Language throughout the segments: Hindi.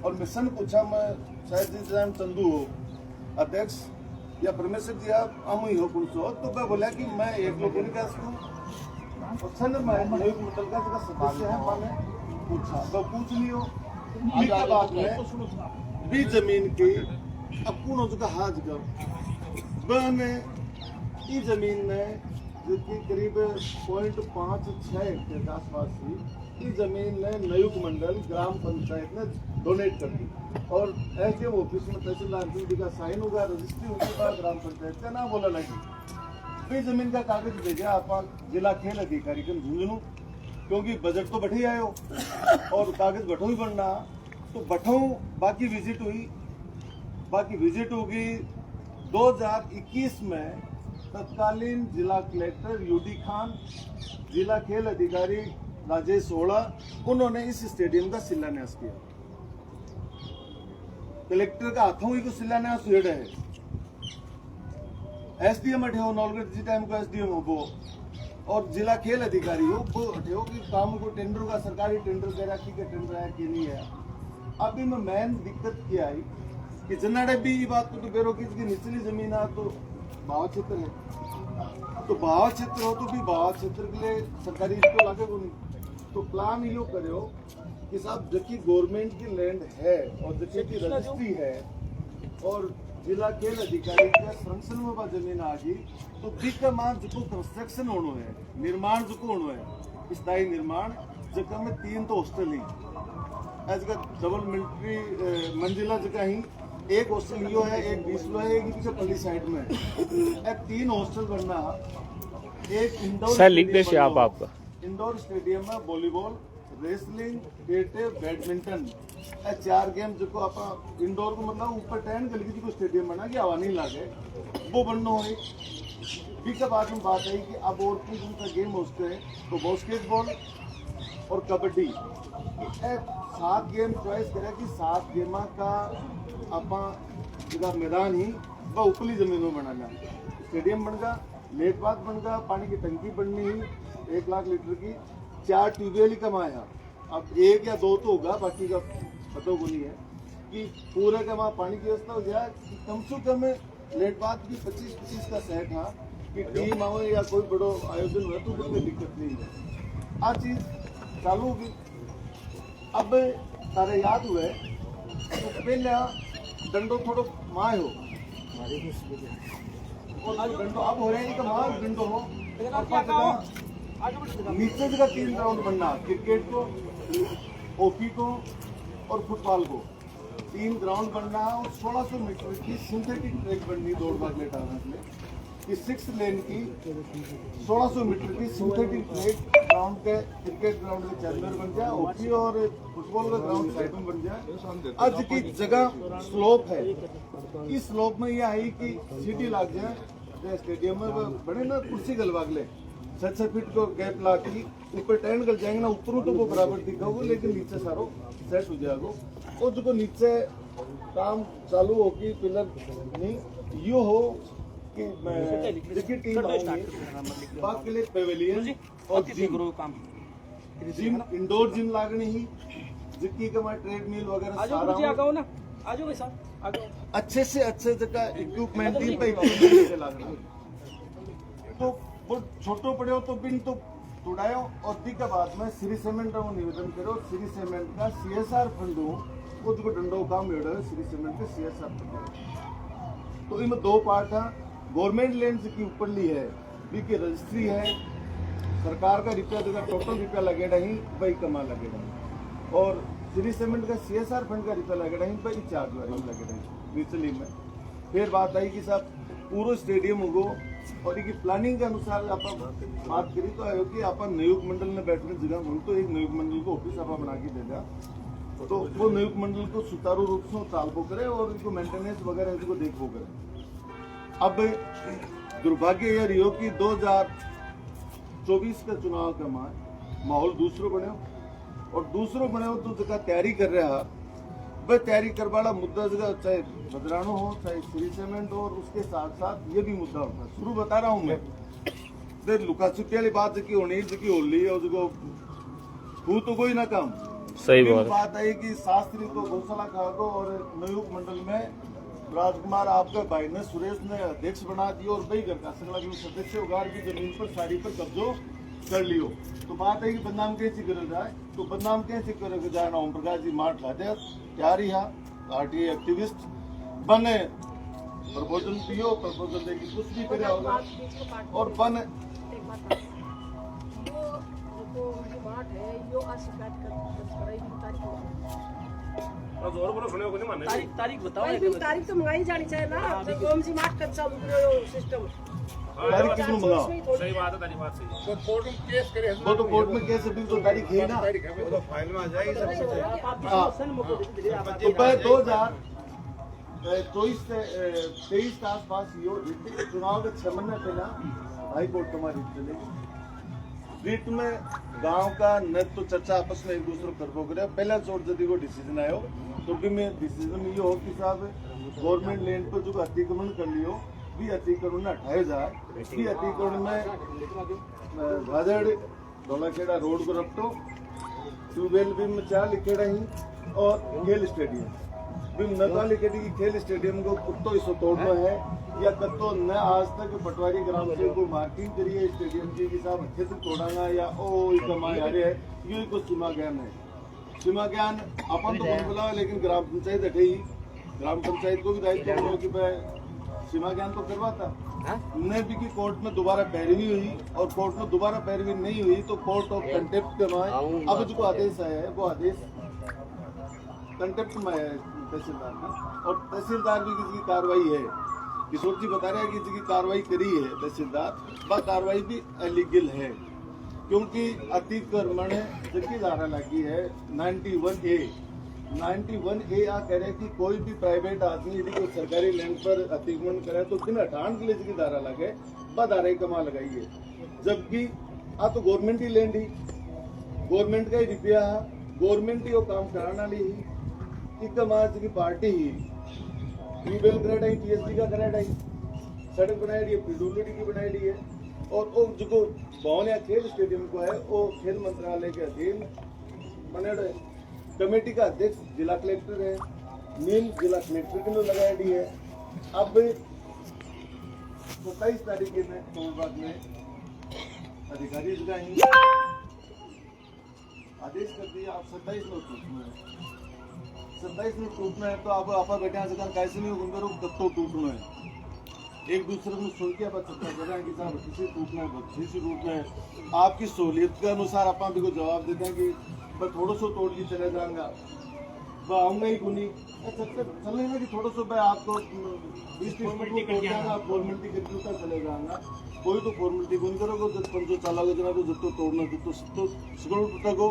और मिशन पूछा मैं शायद जिस टाइम चंदू हो अध्यक्ष या परमेश्वर जी आप हम ही हो कुछ हो, तो मैं बोला कि मैं एक लोग मंडल का सदस्य है, मैंने पूछा तो पूछ लियो बाद में भी जमीन की अब कौन हो चुका हाथ बने ई जमीन ने जो कि करीब 0.56 हेक्टेयर के आसपास थी, इस जमीन ने नयुक्त मंडल ग्राम पंचायत ने डोनेट कर दी और एसडीएम ऑफिस में तहसीलदार जी का साइन होगा, रजिस्ट्री होगी, बाद ग्राम पंचायत का नाम बोला लगी। फिर जमीन का कागज भेजा आप जिला खेल अधिकारी के झुंझुनू, क्योंकि बजट तो बैठे आयो और कागज बैठो ही बनना, तो बैठो बाकी विजिट होगी 2021 में तत्कालीन जिला कलेक्टर यूडी खान, जिला खेल अधिकारी राजेश ओड़ा, उन्होंने इस स्टेडियम का शिलान्यास किया। कलेक्टर का हाथों ही को शिलान्यास हुए है, एसडीएम हटे हो नौलगढ़ जी टाइम को एसडीएम हो वो, और जिला खेल अधिकारी हो वो हटे हो कि काम को टेंडर का सरकारी टेंडर दे रहा कि टेंडर है कि नहीं है। अभी में मेन दिक्कत क्या आई कि जनाड़े भी ये बात तो बेरो की निचली जमीन है तो भाव क्षेत्र है, तो भाव क्षेत्र हो तो भी भाव क्षेत्र के लिए सरकारी इसको लागे को नहीं, तो प्लान यो करो कि साहब जबकि गवर्नमेंट की लैंड है और जबकि की रजिस्ट्री है और जिला खेल अधिकारी के संरक्षण में जमीन आ गई, तो बिग का मान जो कंस्ट्रक्शन होना है, निर्माण जो होना है, स्थायी निर्माण जगह में 3 तो हॉस्टल ही ऐसा डबल मिलिट्री मंजिला जगह ही, एक हॉस्टल यो है, एक 20 लो है, एक पीछे पल्ली साइड में है, 3 हॉस्टल बनना। एक इंडोर आपका इंडोर स्टेडियम में volleyball, wrestling, cricket, badminton 4 game जो आप इंडोर को मतलब ऊपर 10 गली को स्टेडियम बना कि हवा नहीं लागे वो बनना है। फिर बाद में बात आई कि अब और कुछ गेम होते हैं तो बास्केटबॉल और कबड्डी 7 गेम चॉइस करें कि 7 गेमा का अपा मैदान ही वह उपली जमीन में बनाना, स्टेडियम बन गया, लेट बात बन गया, पानी की टंकी बननी ही 1 लाख लीटर की, 4 ट्यूबवेल ही कमाया। अब 1 या 2 तो होगा, बाकी का पता को नहीं है कि पूरे का वहाँ पानी की व्यवस्था हो जाए। कम से कम लेट बात की 25-25 का सेट है कि टीम आओ या कोई बड़ो आयोजन हुआ तो कोई दिक्कत नहीं है। आ चीज चालू होगी। अब तारे याद हुए तो पहले डंडो थोड़ो माए हो और डंडो अब हो रहे हैं कि माँ डंडो हो नीचे जगह 3 राउंड बनना, क्रिकेट को, हॉकी को और फुटबॉल को 3 ग्राउंड बनना और 1600 मीटर की सिंथेटिक ट्रैक बननी दौड़ भाग लेटा कि 6 लेन की 1600 मीटर की सिंथेटिक ट्रैक ग्राउंड के, क्रिकेट ग्राउंड के चैम्बर बन जाए, हॉकी और फुटबॉल का ग्राउंड साइड में बन जाए। आज की जगह स्लोप है, इस स्लोप में ये आई कि सीटी लाग जाए स्टेडियम में बड़े ना कुर्सी गलवागले 6 फीट को गैप ला के ऊपर 10 गल जाएंगे ना, ऊपर तो वो बराबर दिखाओगे लेकिन नीचे सारो सेट हो जाएगा। और जो नीचे काम चालू होगी पिलर नहीं यो हो कि टीम बात के लिए पेवेलियन और जिम इंडोर जिम लागनी ही जिसकी का ट्रेडमिल वगैरह सारा अच्छे से अच्छे जगह इक्विपमेंट लागना, तो वो छोटो पड़े हो तो बिन तो तोड़ायो। और दिक्कत बाद में श्री सीमेंट को निवेदन करो, श्री सीमेंट का CSR फंड हो वो जो डंडो काम है श्री सीमेंट के CSR फंड। तो इनमें 2 पार्ट है, गवर्नमेंट लैंड की ऊपर ली है बी की रजिस्ट्री है, सरकार का रुपया जगह टोटल रुपया लगेगा ही भाई कमा लगेगा, और श्री सीमेंट का CSR फंड का रुपया लगेगा ही भाई चार्ज लगेगा निचली में। फिर बात आई कि साहब पूरा स्टेडियम होगो और ये प्लानिंग के अनुसार आप बात करी तो आयो कि आप नियुक्त मंडल में बैठने जगह हम तो एक नियुक्त मंडल को ऑफिस आप बना के देगा, तो वो नियुक्त मंडल को सुचारू रूप से चालबो करे और इनको मेंटेनेंस वगैरह इसको देखो करे। अब दुर्भाग्य यह रही हो कि 2024 का चुनाव का माहौल दूसरो बने और दूसरो बने तो जगह तैयारी कर रहा वह तैयारी कर वाला मुद्दा जगह चाहे बदरानो हो चाहे श्री सीमेंट हो, और उसके साथ साथ ये भी मुद्दा होता है। शुरू बता रहा हूँ मैं, देर लुका छुपी वाली बात की होनी जी होली और जो तो कोई ना काम सही फिर बात है। बात आई कि शास्त्री को गौशाला खाको और नवयुक्त मंडल में राजकुमार आपके भाई ने सुरेश ने अध्यक्ष बना दिया और वही घर का सगला के सदस्य उगार की जमीन पर सारी पर कब्जो कर लियो। तो बात है कि बदनाम कैसी करे जाए, तो बदनाम कैसे करे जाए ना ओम प्रकाश जी मार लादे तैयार ही पार्टी एक्टिविस्ट बने प्रपोजल दियो, प्रपोजल देगी कुछ भी करे होगा और बन तारीख बताओ। तारीख तो मंगाई जानी चाहिए ना, तो कौन सी मार्च कर सिस्टम तारीख किसने मंगाओ? सही बात है, तारीख बात सही है। तो कोर्ट में केस करे, वो तो कोर्ट में केस अभी तो तारीख है ना, वो तो फाइल में आ जाएगी सब चीजें। हाँ। तो 2024 से 23 के आसपास चुनाव के 6 महीने पहला हाई कोर्ट तुम्हारी चलेगी। रिट में गांव का न तो चर्चा आपस में एक दूसरे कर करे पहला चोट यदि को डिसीजन आयो तो भी मैं डिसीजन ये हो कि साहब गवर्नमेंट लैंड पर जो अतिक्रमण कर लियो भी अतिक्रमण न हटाए जाए, भी अतिक्रमण में भाजड़ धोलाखेड़ा रोड को रपटो ट्यूबवेल भी में 4 लिखेड़ा ही और खेल स्टेडियम भी नगा लिखेड़ी की खेल स्टेडियम को कुत्तो इसको तोड़ना है या कत्तो न आज तक पटवारी ग्राम से को मार्किंग करिए स्टेडियम की कि साहब अच्छे से तोड़ांगा या ओ कमा आ रहे है ये कुछ सीमा ज्ञान है। सीमा ज्ञान अपन तो कौन बुलावे लेकिन ग्राम पंचायत हटे ही ग्राम पंचायत को भी दायित्व हो कि भाई सीमा ज्ञान तो करवाता न भी कि कोर्ट में दोबारा पैरवी हुई और कोर्ट में दोबारा पैरवी नहीं हुई तो कोर्ट ऑफ कंटेप्ट करवाए। अब जो आदेश आया है वो आदेश कंटेप्ट में है तहसीलदार का और तहसीलदार भी किसी की कार्रवाई है। किशोर जी बता रहे हैं कि जिसकी कार्रवाई करी है तहसीलदार वह कार्रवाई भी अलीगल है क्योंकि अतिक्रमण जिसकी धारा लगी है 91A आ कह रहे कि कोई भी प्राइवेट आदमी यदि कोई सरकारी लैंड पर अतिक्रमण करे तो बिना हटान के लिए जिसकी धारा लगे वह धारा ही कमा लगाई है। जबकि आ तो गवर्नमेंट ही लैंड ही गवर्नमेंट का ही रुपया गवर्नमेंट ही वो काम कराना ली एक समाज की पार्टी ही ट्यूबवेल कराई TSD का कराई सड़क बनाई दी है पीडब्ल्यूडी की बनाई दी है और वो जो भवन या खेल स्टेडियम को है वो खेल मंत्रालय के अधीन बने कमेटी का अध्यक्ष जिला कलेक्टर है नील जिला कलेक्टर के लिए लगाई दी है। अब 27 तारीख में सोमवार में अधिकारी आदेश कर दिया आप 27 में टूटना है 27 में टूटना है तो आप आपा बेटा से कैसे नहीं उनको तब तो टूटना है एक दूसरे को सुन के आप चर्चा कर रहे हैं कि साहब किसी टूटना है बच्चे से टूटना है आपकी सहूलियत के अनुसार आप भी को जवाब देते हैं कि मैं थोड़ा सा तोड़ के चले जाऊंगा वह आऊंगा ही कुनी चलने में कि थोड़ा सा मैं आपको 20-30 मिनट तोड़ जाऊंगा फॉर्मेलिटी करके चले जाऊंगा कोई तो फॉर्मेलिटी कौन करोगे जब पंचो चलाओगे जनाब जब तो तोड़ना जब तो सिकड़ टूटोगे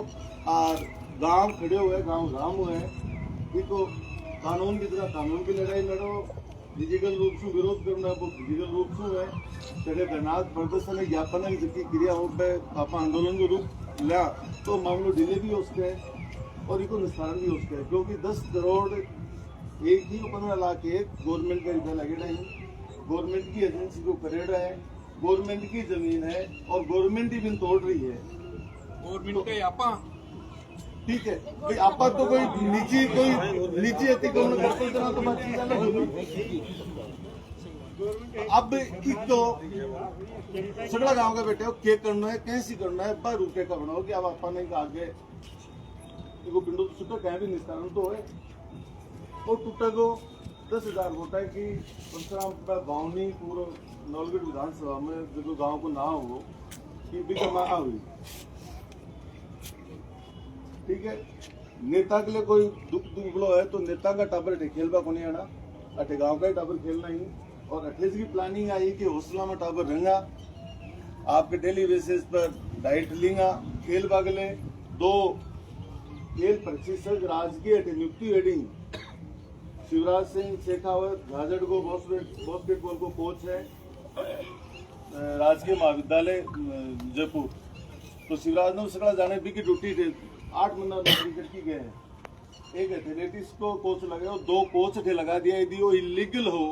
और गाँव खड़े हुए गाँव राम हुए तो कानून की तरह कानून की लड़ाई लड़ो फिजिकल रूप से विरोध करना वो फिजिकल रूप से है तेरे गनाथ प्रदर्शन ज्ञापन की क्रिया हो पे पापा आंदोलन के रूप लिया तो मामलो डिले भी हो सकते हैं और इनको निस्तारण भी हो सकते हैं क्योंकि 10 करोड़ एक ही 15 लाख एक गवर्नमेंट का रुपया लगे नहीं गवर्नमेंट की एजेंसी को करेड़ा है गवर्नमेंट की जमीन है और गवर्नमेंट ही बिन तोड़ रही है गवर्नमेंट का आपा ठीक है भाई आपा तो कोई निजी अतिक्रमण करते इतना तो बात चीज अब एक तो सगड़ा गांव का बेटे के करना है कैसी करना है पर रुपये का बनाओ कि अब आपा नहीं आगे देखो पिंडो तो सुटा कहीं भी निस्तारण तो है और टूटा को 10,000 होता है कि परशुराम गाँव नहीं पूरा नौलगढ़ विधानसभा में जो गाँव को ना हो कि बिकमा हुई ठीक है नेता के लिए कोई दुख दुखलो है तो नेता का टाबर अठे खेलबा को नहीं आना अठे गांव का ही टाबर खेलना ही और अठे की प्लानिंग आई कि हौसला में टाबर रहेगा आपके डेली बेसिस पर डाइट लेंगा खेल बागले 2 खेल प्रशिक्षक राजकीय अठे नियुक्ति हेडिंग शिवराज सिंह शेखावत झाजड़ को बास्केटबॉल को कोच है राजकीय महाविद्यालय जयपुर तो शिवराज ने सकड़ा जाने भी की ड्यूटी थे 8 महीना क्रिकेट की गए हैं एक एथलेटिक्स को कोच लगे 2 कोच थे लगा दिया यदि वो इलीगल हो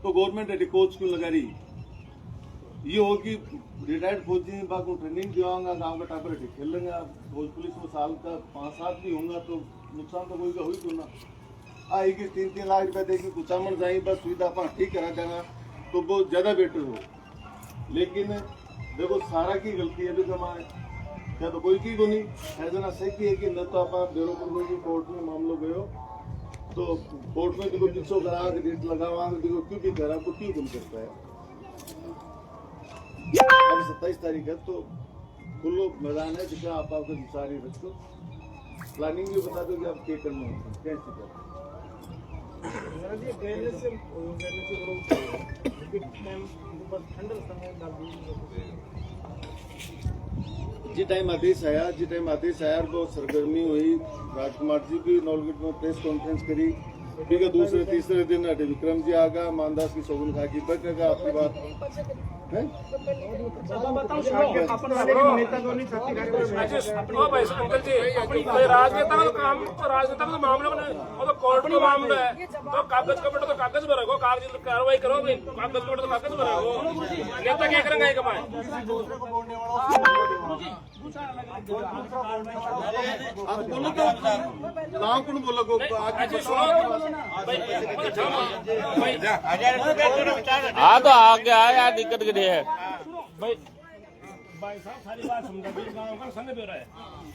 तो गवर्नमेंट कोच क्यों लगा रही ये हो कि रिटायर्ड फौजी को ट्रेनिंग दिवाऊंगा, गाँव का टापर खेलेंगे, फौज पुलिस में साल का 5-7 भी होगा तो नुकसान तो कोई का हुई तो ना आएगी। 3-3 लाख रुपया देगी कुचामन जाए, बस सुविधा अपना ठीक करा देना तो बहुत ज़्यादा बेटर हो। लेकिन देखो सारा की गलती है भी कमाए क्या तो कोई की को नहीं है जना सही है कि न तो आप बेरो की कोर्ट में मामलो गयो तो कोर्ट में देखो 300 करा डेट लगावा देखो क्यों भी करा तो क्यों बंद करता है। अब 27 तारीख है तो खुलो मैदान है जिसका आप आपको सारी बच्चों प्लानिंग भी बता दो कि आप क्या करना है कैसे करना जी टाइम आदेश आया वो सरगर्मी हुई। राजकुमार जी भी नौलगढ़ में प्रेस कॉन्फ्रेंस करी, ठीक है। दूसरे तीसरे दिन अटे विक्रम जी आ गया, मानदास की शोभन खा की बचेगा आपकी बात है। राजनेता का काम राजनेता का मामला तो कोर्ट का मामला है तो कागज का बेटा तो कागज में रखो, कागज कार्रवाई करो, कागज का बेटा तो कागज में रखो। नेता क्या करेंगे कमाए आप बोलो तो गाँव को बोलो को हाँ तो आ गया यार, दिक्कत के लिए है भाई साहब सारी बात समझा, गाँव का संग दे रहा है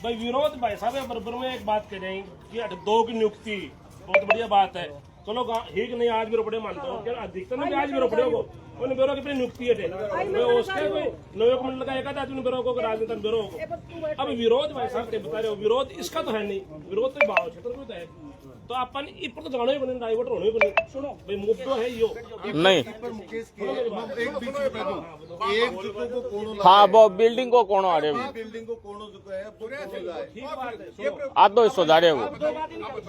भाई। विरोध भाई साहब बराबर में एक बात कह रहे हैं कि 2 की नियुक्ति बहुत बढ़िया बात है। चलो ठीक नहीं आज भी रोपड़े मानता हूँ, अधिकतर में आज भी रोपड़े को उन बेरो की नियुक्ति है उसके कोई 9 मिनट लगा एक था बेरो को राजनेता बेरो को। अब विरोध भाई साहब बता रहे हो, विरोध इसका तो है नहीं, विरोध तो भाव क्षेत्र में तो है तो अपन इपर तो जाना ही बने, डाइवर्ट होने ही बने। सुनो भाई मुद्दा है यो नहीं हाँ वो बिल्डिंग को कौन आ रहे बिल्डिंग को कौन है आधो हिस्सो जा रहे हो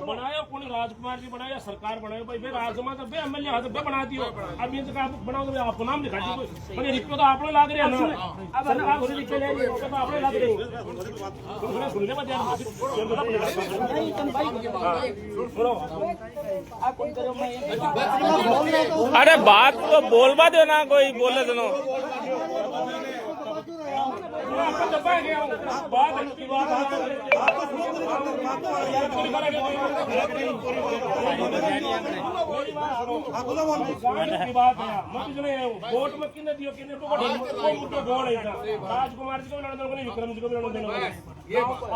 बनाया कौन, राजकुमार जी बनाया सरकार बनाया भाई राजमा तो एमएलए हाथ पे बना दियो। अब ये बनाओ तो आपको नाम लिखा दी पर रिप्यो तो आपने लाग रहे हैं ना, सरकार खुद लिख ले तो आपने लाग रहे हो सुन ले मत यार। अरे बात तो बोलवा दो ना, कोई बोले सुनो वोट में किन्ने दियो किन्ने गोल है राजकुमार जी को विक्रम जी को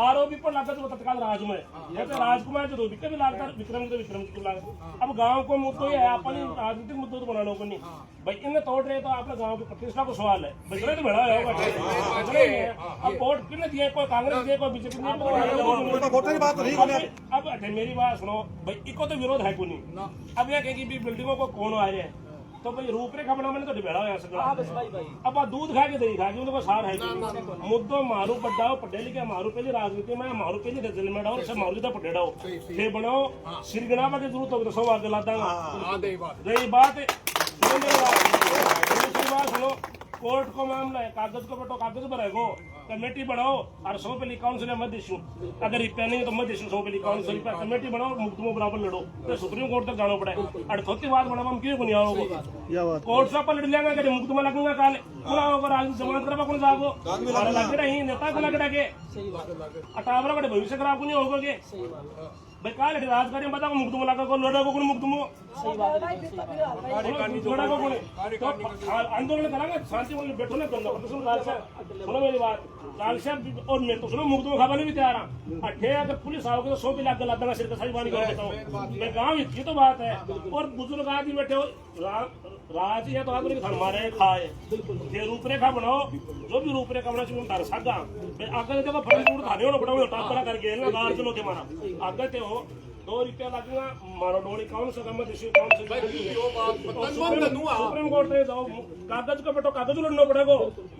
आरोपी पर लागत वो तत्काल राज में राजकुमार जी भी लागता विक्रम जी को लागत। अब गांव को मुद्दों है अपन राजनीतिक मुद्दों तो बनाना को नहीं भाई, इन्हें तोड़ रहे तो अपने गांव की प्रतिष्ठा को सवाल है भाई, तो बड़ा होगा। अब वोट किन्ने दिए, कोई कांग्रेस दिए कोई बीजेपी दिए। अब मेरी बात सुनो भाई, इको तो विरोध है को नहीं। अब यह कहेगी बिल्डिंगों को कौन आ रहे हैं तो भाई रूपरेखा बना मैंने तो डिबेड़ा हो सकता। अब दूध खा के दही खा के उनको सार है मुद्दों मारू पड्डाओ पढ़े लिखे मारू पहले राजनीति में मारू पहले रिजल्ट में डाओ सब मारू पढ़ेड़ाओ ये बनाओ सिरगना पर जरूरत होगी तो सब आगे ला दूंगा। यही बात है सुनो, कोर्ट को मामला है, कागज को बटो कागज पर है गो कमेटी बनाओ और 100 पे काउंसिल है मत इशू, अगर रिपेयर नहीं तो मत इशू 100 पे काउंसिल पर कमेटी बनाओ, मुकदमों बराबर लड़ो तो सुप्रीम कोर्ट तक जाना पड़े। और थोड़ी बात बना हम क्यों नहीं आओगे कोर्ट से अपन लड़ लेंगे, अगर मुकदमा लगेगा काल पूरा होगा राज जमानत करवा कौन जाओ लग रही नेता को लग रहा अटावरा बड़े भविष्य खराब नहीं होगा भाई काल राजकारी बता को मुकदमा लगा को लड़ा को मुकदमो आंदोलन करांगे शांति बैठो ना करना सुनो मेरी बात लाल साहब और मैं तो सुनो मुकदमा खाने भी तैयार हूँ। अठे अगर पुलिस आओगे तो 100 पे लाख गला सिर का सारी बानी कर देता हूँ मैं गाँव ये तो बात है। और बुजुर्ग आदमी बैठे हो राज या तो आदमी हमारे खाए ये रूपरेखा बनाओ, जो भी रूपरेखा बना चाहिए तार सागा आगे देखो फल फूड खाने वाला बड़ा टापरा करके ना गार चलो के मारा आगे ते हो 2 रुपया लगेगा मारो डोली कौन सा गमत इश्यू कौन सा सुप्रीम कोर्ट में जाओ कागज को बेटो कागज लड़ना पड़ेगा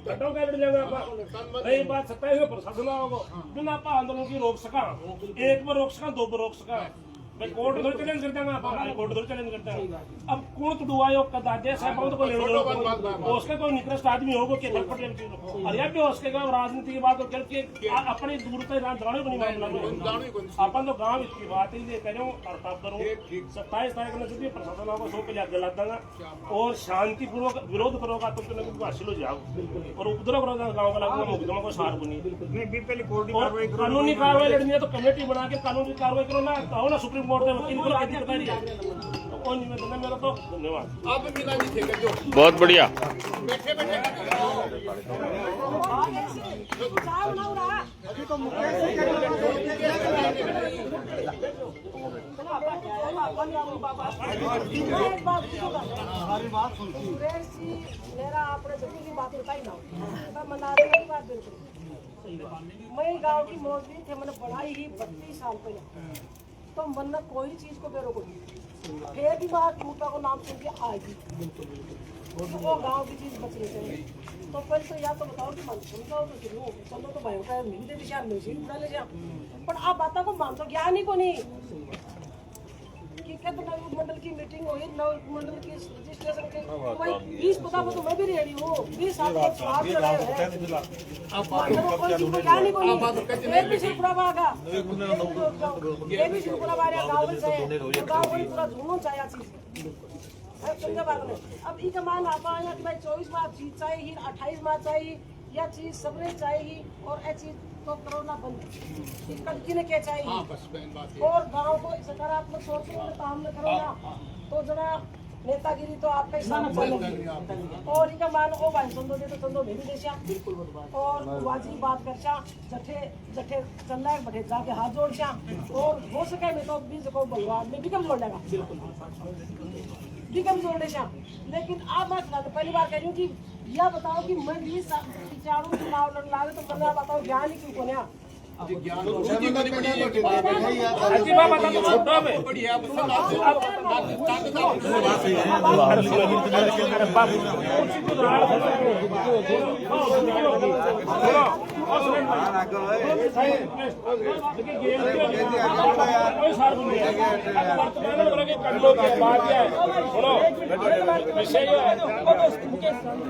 घटों का लड़ लेंगे रही बात 27 में प्रशासन होगा बिना आप आंदोलन की रोक सका, 1 पर रोक सका 2 पर रोक सका मैं कोर्ट थोड़ी चैलेंज करता हूं आप कोर्ट थोड़ी चैलेंज करता हूं अब कौन तुडवायो कदादे साहब को ले लो उसके कोई निकृष्ट आदमी होगा के पटेल और या भी उसके गांव राजनीति की बात करके अपनी दूर पे जाने को नहीं मामला अपन तो गांव की बात ही ले करो और तब करो 27 तारीख को सीधे प्रशासन को 100 पे आगे लग देगा और शांतिपूर्वक विरोध करोगा तो तुम हासिल हो जाओ और उपद्रव करोगा गांव का लगेगा मुकदमा को सार बनी कानूनी कार्रवाई लड़नी है तो कमेटी बना के कानूनी कार्रवाई करो ना कहो ना सुप्रीम कोर्ट में वकील को अधिकारी है तो कौन निवेदन है मेरा तो धन्यवाद अब मीना जी थे जो बहुत बढ़िया बैठे बैठे मेरा आपने जरूरी बात बताई ना मनाने वाली बात बिल्कुल मैं गांव की मौजूद थे मैंने पढ़ाई ही 32 साल पहले तो मन में कोई चीज को बेरो को फिर भी बात मुद्दा को नाम सुन के आएगी तो वो गांव की चीज बच रही है तो पहले तो या तो बताओ कि मन समझाओ तो जरूर चलो तो भाई का मिल दे दिशा में सीट डाले जा पर आप बातों को मानते ज्ञान ही को नहीं कि क्या तो नव मंडल की मीटिंग हुई नव मंडल की रजिस्ट्रेशन के भाई 20 पता तो मैं भी रेडी हूँ 20 साल एक साथ रहे हैं एक भी सिर्फ आगा एक भी सिर्फ गाँव से गाँव को पूरा झूमो चाहिए चीज समझा बात नहीं अब ई का मान आपा कि भाई 24 मार्च चीज चाहिए 28 मार्च चाहिए या चीज सबरे चाहिए और ये चीज तो कोरोना बंद कल क्या चाहिए और गांव को सकारात्मक सोच में काम न करो ना तो जरा नेतागिरी तो आपका हिसाब चलेगी और इनका मान ओ भाई संदो दे तो संदो भेजी देशा बिल्कुल और वाजी बात करछा जठे जठे चलना बठे जाके हाथ जोड़छा और हो सके मैं तो बीज को बलवान में भी कम जोड़ लेगा भी कम जोड़ देशा लेकिन आप बात पहली बार कह रही हूँ कि यह बताओ कि मैं 20 चारों चुनाव लड़ ला तो मैं बताओ ज्ञान ही क्यों कोने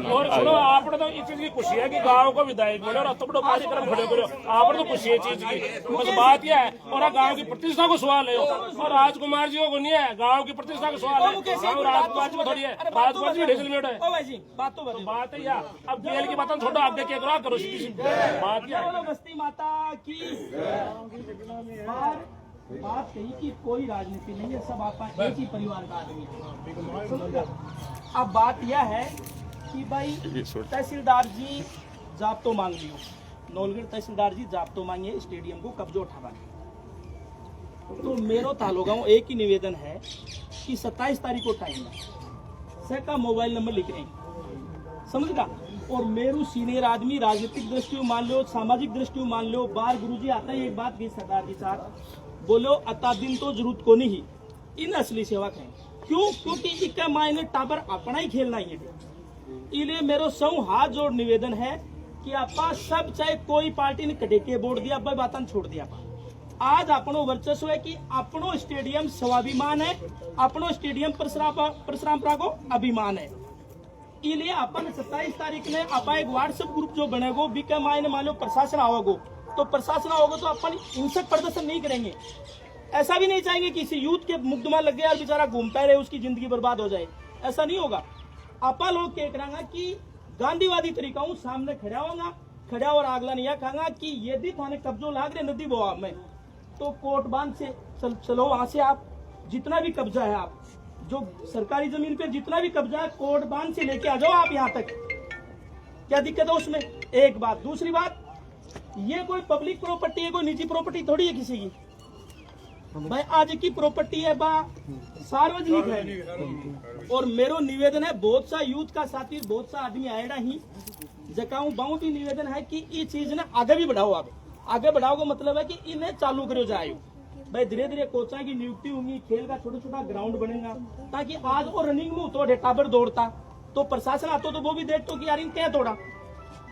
और सुनो आपने तो इस चीज की खुशी है कि गांव को विधायक मिले और तो बड़ो कार्यक्रम खड़े करो आपने तो खुशी है चीज की बस बात यह है और गांव की प्रतिष्ठा को सवाल है और राजकुमार जी को नहीं है गांव की प्रतिष्ठा को सवाल है गांव राजकुमार जी को थोड़ी है राजकुमार जी ढेसलमेट है बात है यार अब जेल की बात छोड़ो आगे क्या करो सीधी सी बात क्या है बस्ती माता की बात कही कि कोई राजनीति नहीं है सब आप एक ही परिवार का आदमी है अब बात यह है कि भाई तहसीलदार जी जाब्तो मांग लियो नौलगढ़ तहसीलदार जी जाब्तो मांगे स्टेडियम को कब्जो उठावा तो मेरो तालो गाँव एक ही निवेदन है कि 27 तारीख को टाइम है सर का मोबाइल नंबर लिख रहे हैं समझ गा और मेरू सीनियर आदमी राजनीतिक दृष्टि मान लो सामाजिक दृष्टि मान लो बार गुरुजी आता है एक बात की सरदार जी साहब बोलो अता दिन तो जरूरत को नहीं इन असली सेवक है क्यों क्योंकि इक्का मायने टाबर अपना ही खेलना ही है इसलिए मेरो सौ हाथ जोड़ निवेदन है कि आपा सब चाहे कोई पार्टी ने कटेके बोर्ड दिया बात छोड़ दिया आज अपनो वर्चस्व है कि अपनो स्टेडियम स्वाभिमान है अपनो स्टेडियम परशुरामपुरा को अभिमान है इसलिए अपन 27 तारीख में आप एक व्हाट्सएप ग्रुप जो बनेगो बीके मायने मान लो प्रशासन आओगो तो प्रशासन आओगे तो अपन हिंसक प्रदर्शन नहीं करेंगे ऐसा भी नहीं चाहेंगे किसी यूथ के मुकदमा लग गया और बेचारा घूमता रहे उसकी जिंदगी बर्बाद हो जाए ऐसा नहीं होगा आपा लोग क्या करेंगे कि गांधीवादी तरीका हूँ सामने खड़ा और आगला नहीं खागा कि यदि थाने कब्जो लाग रहे नदी बोआ में तो कोर्ट बांध से चलो वहां से आप जितना भी कब्जा है आप जो सरकारी जमीन पे जितना भी कब्जा है कोर्ट बांध से लेके आ जाओ आप यहाँ तक क्या दिक्कत है उसमें एक बात दूसरी बात ये कोई पब्लिक प्रॉपर्टी है कोई निजी प्रॉपर्टी थोड़ी है किसी की भाई आज की प्रॉपर्टी है बा सार्वजनिक है और मेरो निवेदन है बहुत सा यूथ का साथी बहुत सा आदमी आएगा ही जकाऊ बाऊ भी निवेदन है कि ये चीज ने आगे भी बढ़ाओ आप आगे बढ़ाओ का मतलब है कि इन्हें चालू करो जाए भाई धीरे धीरे कोचा की नियुक्ति होगी खेल का छोटा छोटा ग्राउंड बनेगा ताकि आज वो रनिंग में तो टाबर दौड़ता तो प्रशासन आता तो वो भी देखते कि यार इन क्या तोड़ा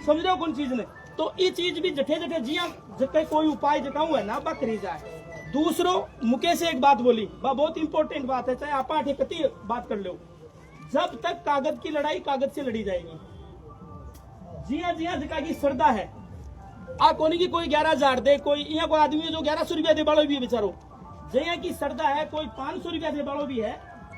समझ रहे हो कौन चीज ने तो ये चीज भी जठे जठे जिया जटे कोई उपाय जटाऊ है ना बकरी जाए दूसरो मुकेश एक बात बोली, वह बहुत इंपॉर्टेंट बात है, चाहे आप आठे कति बात कर लो, जब तक कागज की लड़ाई कागज से लड़ी जाएगी। जी हाँ जिका की श्रद्धा है आ कोनी की कोई 11,000 दे, कोई यहाँ कोई आदमी है जो 1100 रुपया दे बालो भी है बेचारो, जया की श्रद्धा है, कोई 500 रुपया दे बालो भी है।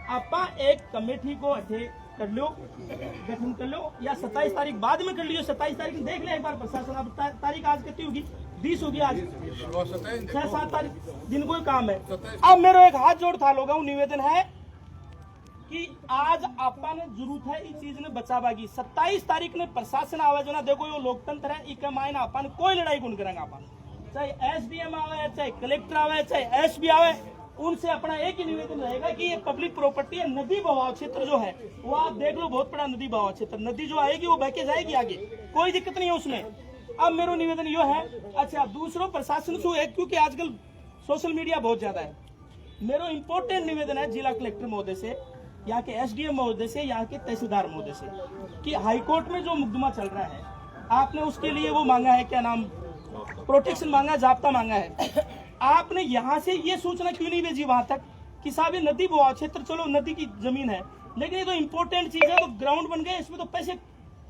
आपा एक कमेटी को अठे कर लो, गठन कर लो, या 27 तारीख बाद में कर लियो, 27 तारीख देख ले एक बार प्रशासन। अब तारीख आज कितनी होगी, 20 होगी, आज 6-7 तारीख दिन कोई काम है। अब मेरा एक हाथ जोड़ था लोगों निवेदन है कि आज आपा ने जरूरत है इस चीज ने बचावा की। 27 तारीख ने प्रशासन आवे जो ना, देखो यो लोकतंत्र है, इके मायने आपा ने कोई लड़ाई कौन करेंगे। आपा चाहे एसडीएम आवे, चाहे कलेक्टर आवे, चाहे एसपी आवे, उनसे अपना एक ही निवेदन रहेगा कि ये पब्लिक प्रॉपर्टी है। नदी बहाव क्षेत्र जो है वो आप देख लो, बहुत बड़ा नदी बहाव क्षेत्र, नदी जो आएगी वो बह के जाएगी आगे, कोई दिक्कत नहीं है उसमें। अब मेरा निवेदन यो है, अच्छा दूसरों प्रशासन से एक, क्योंकि आजकल सोशल मीडिया बहुत ज्यादा है, मेरा इंपॉर्टेंट निवेदन है जिला कलेक्टर महोदय से, यहाँ के एसडीएम महोदय से, यहाँ के तहसीलदार महोदय से, कि हाईकोर्ट में जो मुकदमा चल रहा है, आपने उसके लिए वो मांगा है, क्या नाम, प्रोटेक्शन मांगा है, जाब्ता मांगा है, आपने यहाँ से ये सूचना क्यों नहीं भेजी वहां तक कि साहब ये नदी बहाव क्षेत्र, चलो नदी की जमीन है, लेकिन ये तो इम्पोर्टेंट चीज है, तो ग्राउंड बन गए, इसमें तो पैसे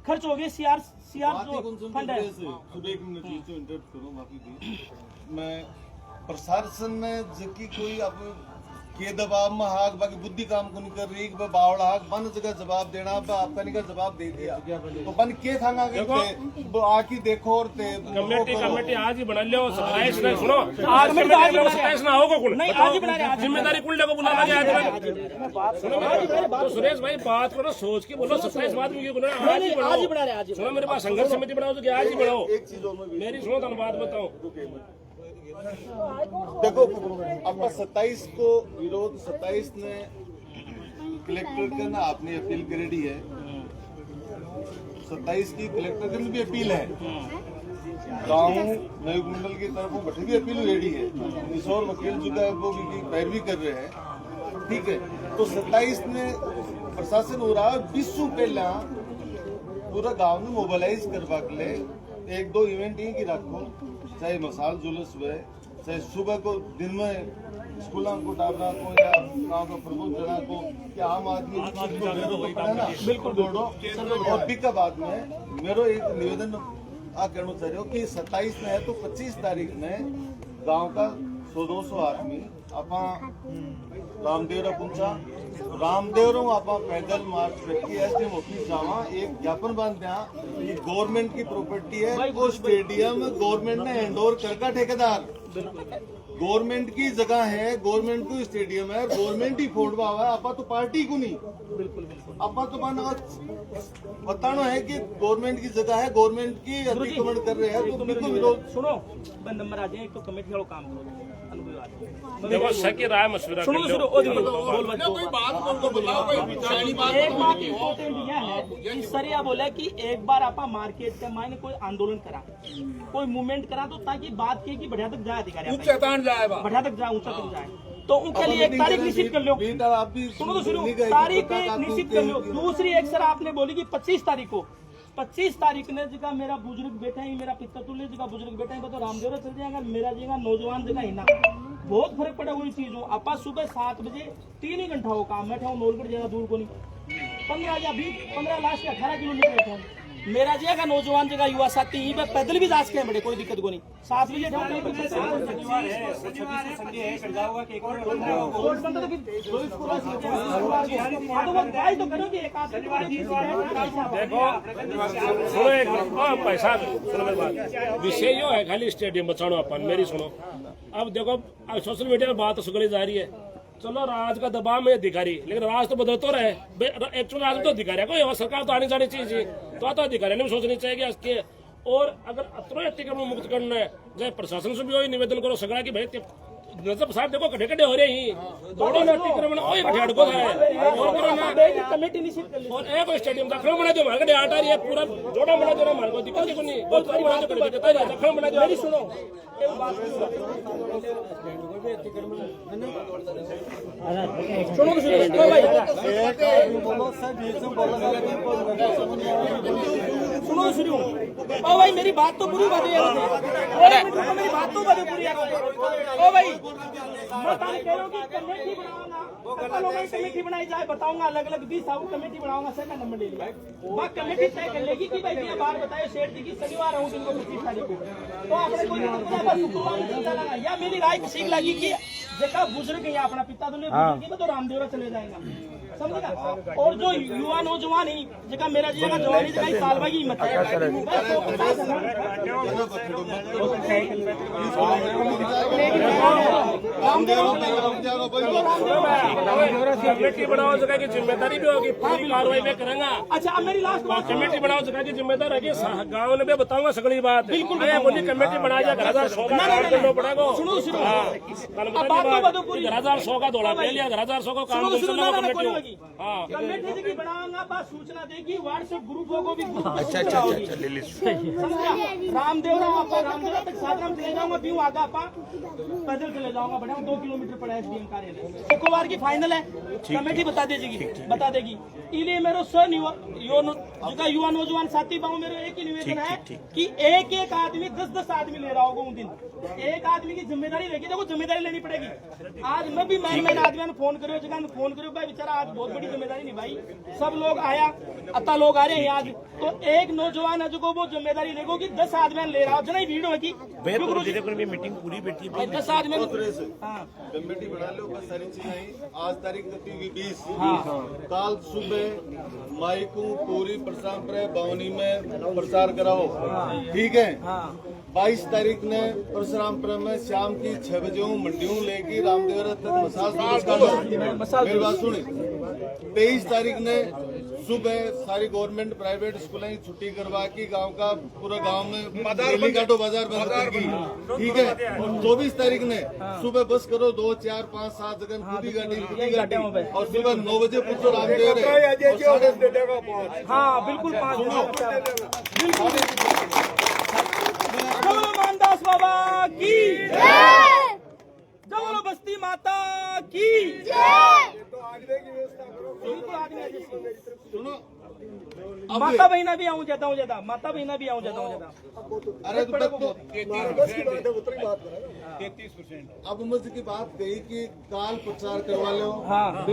खर्च हो गए, सीआर जो फंड है। मैं प्रशासन में जबकि कोई अब के दबाव में हाक बाकी बुद्धि काम को नहीं कर रही, बावड़ा हाक बन जगह जवाब देना, आपका निका जवाब दे दिया तो बन के थांगा आकी देखो और कमेटी आज ही बना लियो। 27 ने सुनो, आज कमेटी 27 ना होगा कौन, नहीं आज ही बना रहे, जिम्मेदारी कुल को बुला लगे आज। सुनो तो सुरेश भाई बात करो, सोच के बोलो, 27 बाद में बोलो, आज ही बना रहे, आज सुनो मेरे पास संघर्ष समिति बनाओ तो आज ही बनाओ। मेरी सुनो तो बात बताओ, देखो आपका 27 को विरोध, 27 ने कलेक्टर का ना आपने अपील करेडी है, 27 की कलेक्टर की भी अपील है, गांव नयोग मंडल की तरफ बठी भी अपील रेडी है, किशोर वकील जो है वो भी पैरवी कर रहे हैं, ठीक है। तो 27 ने प्रशासन हो रहा है, 20 पहला पूरा गांव में मोबिलाइज करवा के लिए 1-2 इवेंट ही की रखो, चाहे मसाल जुलूस हुए, चाहे सुबह को दिन में स्कूलों को डालना को या गाँव का प्रमुख जना को, क्या आम आदमी ना बिल्कुल दौड़ो। और भी का बाद में मेरा एक निवेदन आ करना चाह रहे हो कि 27 में है तो 25 तारीख में गांव का 100-200 आदमी आपा रामदेवरा पहुंचा, रामदेवरा आपा पैदल मार्च करके एसडीएम ऑफिस जावा, एक ज्ञापन बांध दिया कि गवर्नमेंट की प्रॉपर्टी है, वो स्टेडियम गवर्नमेंट ने हैंड ओवर करका ठेकेदार, गवर्नमेंट की जगह है, गवर्नमेंट को स्टेडियम है, गवर्नमेंट ही फोड़वा हुआ है, आपा तो पार्टी को नहीं, बिल्कुल आपा तो बताना है कि गवर्नमेंट की जगह है, गवर्नमेंट की अतिक्रमण कर रहे हैं, तो बिल्कुल विरोध। सुनो नंबर आ जाए, एक तो कमेटी वालों काम करो, देखो सकी राय मशवरा कर लो। एक बात इम्पोर्टेंट यह है कि सरिया बोला कि एक बार आप मार्केट के मायने कोई आंदोलन करा, कोई मूवमेंट करा, तो ताकि बात की कि बढ़िया तक जाए अधिकारी, बढ़िया तक जाए, ऊंचा तक जाए, तो उनके लिए एक तारीख निश्चित कर लो। सुनो तो सुनो, तारीख निश्चित कर लो। दूसरी एक सर आपने बोली कि 25 तारीख को, 25 तारीख ने जगह मेरा बुजुर्ग बेटा ही, मेरा पिता तुल्य जगह बुजुर्ग बेटा है, तो रामदेवरा चल जाएगा, मेरा जगह नौजवान जगह हिना, बहुत फर्क पड़ा हुई चीज हो। आप सुबह 7 बजे 3 ही घंटा हो काम, बैठा हूँ नौलगढ़ ज्यादा दूर को नहीं, 15 या 20 15 लास्ट 18 किलोमीटर बैठा हूँ, मेरा जगह नौजवान जगह युवा साथी यहीं पे पैदल भी जा सके बड़े, कोई दिक्कत को नहीं। 7 बजे तो करो कि एक सुनो एक भाई साहब, सुनो मेरी बात, विषय यो है खाली स्टेडियम बचाओ अपन, मेरी सुनो। अब देखो अब सोशल मीडिया में बात सुगड़ी जा रही है, चलो राज का दबाव में अधिकारी, लेकिन राज तो बदलते रहे, एक्चुअल राज तो अधिकारी है, कोई सरकार तो आनी जानी चाहिए, तो अधिकारी ने भी सोचनी चाहिए इसके। और अगर अतरो अतिक्रमण मुक्त करना है, चाहे प्रशासन से भी वही निवेदन करो सगड़ा की भाई नजर साहब देखो कटे कटे हो रहे ही दोनों अतिक्रमण वही कटे अड़को है, कमेटी निश्चित कर ली, और एक स्टेडियम दखन बना दो मार्केट आट आ रही है, पूरा जोड़ा बना दो मार्केट, दिक्कत नहीं, बहुत सारी बना दो दखन बना दो। मेरी सुनो सुनो भाई सुनो शुरू ओ भाई मेरी बात तो पूरी बता रही है मेरी बात तो बता पूरी ओ भाई मैं कह रहा हूँ कि कमेटी बनाऊंगा कमेटी बनाई जाए बताऊंगा अलग अलग 20 साल कमेटी बनाऊंगा सेकंड नंबर ले लिया वह कमेटी तय कर लेगी कि भाई ये बात बताए शेर जी की शनिवार हूँ दिन को 25 तारीख को तो आपने कोई शुक्रवार या मेरी राय किसी लगी कि जगह बुजुर्ग है अपना पिता तो नहीं तो रामदेवरा चले जाएगा समझेगा और जो युवा नौजवान ही जगह मेरा जगह जवानी जगह साल भाई हिम्मत है कमेटी बनाओ जगह की जिम्मेदारी भी होगी पूरी कार्रवाई में करेंगा। अच्छा अब मेरी लास्ट बात कमेटी बनाओ जगह की जिम्मेदार है गाँव में भी बताऊंगा सगली बात बिल्कुल बोली कमेटी बना जाए पड़ेगा सुनो सुनो घरादार 100 का दौड़ा ले लिया घरादार 100 का काम कमेटी की बनाऊंगा बात सूचना देगी व्हाट्सएप ग्रुपों को भी अच्छा रामदेव तक साधन चले जाऊंगा पीऊ आगा आपा पैदल चले जाऊंगा बढ़िया 2 किलोमीटर पड़ा है एसडीएम कार्यालय शुक्रवार की फाइनल है कमेटी बता देगी इसलिए मेरे युवा नौजवान साथी भाव मेरे एक ही निवेदन है कि एक एक आदमी 10-10 आदमी ले रहा होगा उन दिन एक आदमी की जिम्मेदारी रहेगी देखो जिम्मेदारी लेनी पड़ेगी। आज मैं भी मैन आदमी ने फोन करो जगह फोन करो भाई बेचारा आज बहुत बड़ी जिम्मेदारी नहीं भाई सब लोग आया अत्ता लोग आ रहे हैं आज तो एक नौजवान है जो को वो जिम्मेदारी लेगो कि 10 आदमी ले रहा हो जना भीड़ होगी मीटिंग पूरी बैठी 10 आदमी कमेटी बना लो बस सारी चीजें आज तारीख होती होगी 20 काल सुबह माइकों पूरी परंपरा बावनी में प्रचार कराओ ठीक है 22 तारीख ने परशुरामपुर में शाम की 6 बजे मंडियों लेके रामदेवरा तक मसाज मेरी बात सुनी 23 तारीख ने सुबह सारी गवर्नमेंट प्राइवेट स्कूलें छुट्टी करवा के गांव का पूरा गांव में रैली काटो बाजार बंद करके ठीक है 24 तारीख ने सुबह बस करो 2, 4, 5, 7 जगह खुद ही गाड़ी और सुबह 9 बजे पूछो रामदेव हाँ बिल्कुल बोलो मानदास बाबा की बोलो बस्ती माता की सुनो माता बहना भी आऊँ जाता हूँ ज्यादा माता बहना भी आऊँ जाता हूँ ज्यादा अरे तो 33% अब मुझे की बात कही कि काल प्रचार करवा लो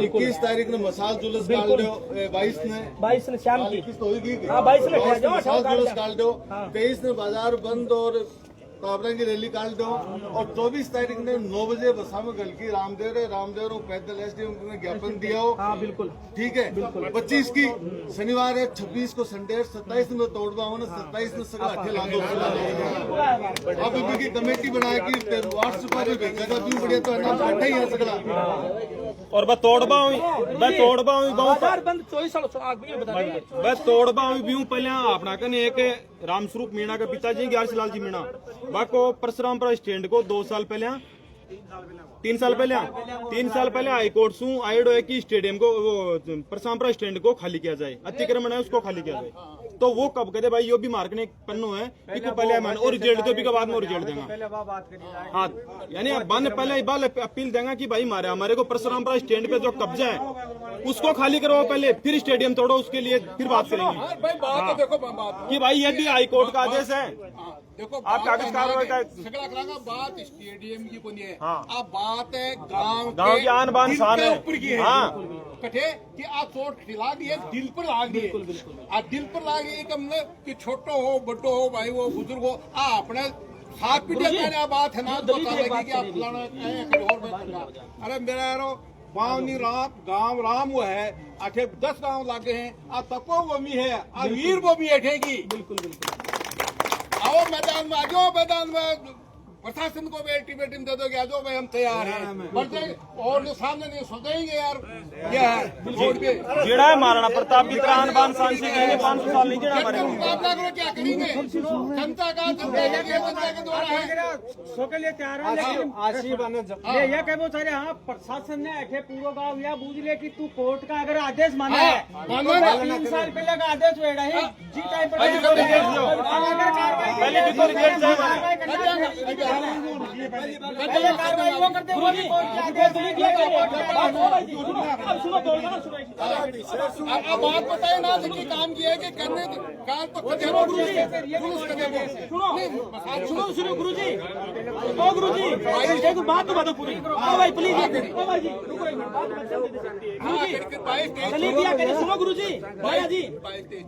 21 तारीख ने मसाल जुलूस काट दो 22 ने शाम की 21 तो होगी 22 ने मसाल जुलूस काट दो 23 ने बाजार बंद और काबरा की रैली काट दो और 24 तारीख ने 9 बजे बसा में गल की रामदेव पैदल एसडीएम ने ज्ञापन दिया हो बिल्कुल ठीक है 25 की शनिवार है 26 को संडे 27 में तोड़वा हो 27 में सगला अठे लांदो अब की कमेटी बना के व्हाट्सएप पर भेजा क्यों बढ़िया तो नाम अठे ही है सगला और मैं तोड़बा हूँ बाजार बंद 24 साल मैं तोड़बा हूँ पहले अपना कन एक रामस्वरूप मीणा के पिताजी ग्यारसीलाल जी मीणा बाको परशुरामपुरा स्टैंड को 2 साल पहले 3 साल पहले हाईकोर्ट से आयोड है कि स्टेडियम को परशुरामपुरा स्टैंड को खाली किया जाए अतिक्रमण है उसको खाली किया जाए तो वो कब कहते भाई यो भी मार्कने पन्नो है कि पहले मान और रिजल्ट तो भी बाद में रिजल्ट देगा हाँ यानी बन पहले अपील देगा कि भाई हमारे को परशुरामपुरा स्टैंड पे जो कब्जा है उसको खाली करवाओ पहले फिर स्टेडियम तोड़ो उसके लिए फिर बात करेंगे कि भाई ये भी हाईकोर्ट का आदेश है देखो आप कागज कार्रवाई का बात स्टेडियम की बनी है अब बात है गांव की आन बान शान है ऊपर की है कठे कि आप चोट खिला दिए दिल पर लाग दिए आप दिल पर लाग दिए कि छोटो हो बड़ो हो भाई वो बुजुर्ग हो अपने साथ पीढ़ी बात है ना तो अरे मेरा यारो गाँव राम वो है 10 गाँव लागे हैं तपो वमी है वीर वमी हटेगी बिल्कुल आओ मैदान में आ जाओ मैदान में प्रशासन को भी अल्टीमेटम दे दो कि आ जाओ भाई हम तैयार हैं और जो सामने नहीं सोचेंगे यार क्या है जेड़ा है महाराणा प्रताप की तरह बान शान से 500 साल नहीं जेड़ा हमारे मुकाबला करो क्या करेंगे जनता के द्वारा है सो के लिए तैयार है लेकिन ये कहो सारे हाँ प्रशासन ने ऐसे पूरा गाँव या बूझ ले कि तू कोर्ट का अगर आदेश माना है 3 साल पहले का आदेश हुआ है जी टाइम पर पहले कार्रवाई वो करते हुए भी कोर्ट के आदेश नहीं दिया गया। अब सुनो बोलना ना सुनो अब बात बताए ना कि काम किया है कि करने काल तो सुनो सुनो गुरुजी, ओ गुरुजी एक बात तो बताओ पूरी। ओ भाई प्लीज, ओ भाई जी रुको एक मिनट, गुरुजी दलीप या करे, सुनो गुरुजी भैया जी,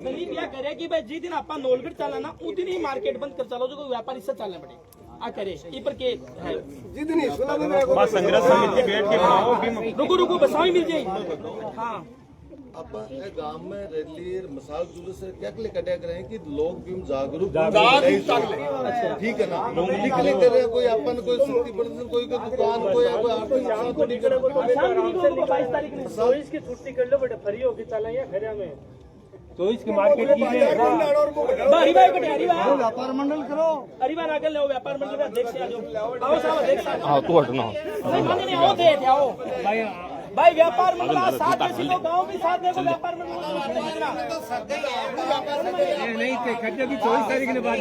दलीप या करे कि भाई जी दिन आपा नोलगढ़ चलाना उस दिन ही मार्केट बंद कर चलो, जो कोई व्यापारी से चलना पड़े आ करे ई पर के है जितनी सुना में बस संग्रह समिति बैठ के बनाओ रुको रुको बस मिल जाए। हाँ अपन ये गांव में रैली मिसाल जुलूस से क्या ले कटिया करें कि लोग भी जागरूक ठीक है ना, निकले कर रहे कोई अपन कोई शक्ति प्रदर्शन कोई दुकान कोई आर्थिक नुकसान तो नहीं करे। 22 तारीख ने 24 की छुट्टी कर लो बेटा, फ्री होके चला या खरिया में 24 की मार्केट की हरिभाई कटे हरिभाई व्यापार मंडल करो, हरिभाई आगे ले व्यापार मंडल का अध्यक्ष आ जाओ, आओ साहब अध्यक्ष हाँ तू हटना नहीं आओ थे आओ भाई व्यापार मंडल आज साथ में सिलो गांव भी साथ में व्यापार मंडल नहीं थे खड्डे की 24 तारीख ने बाद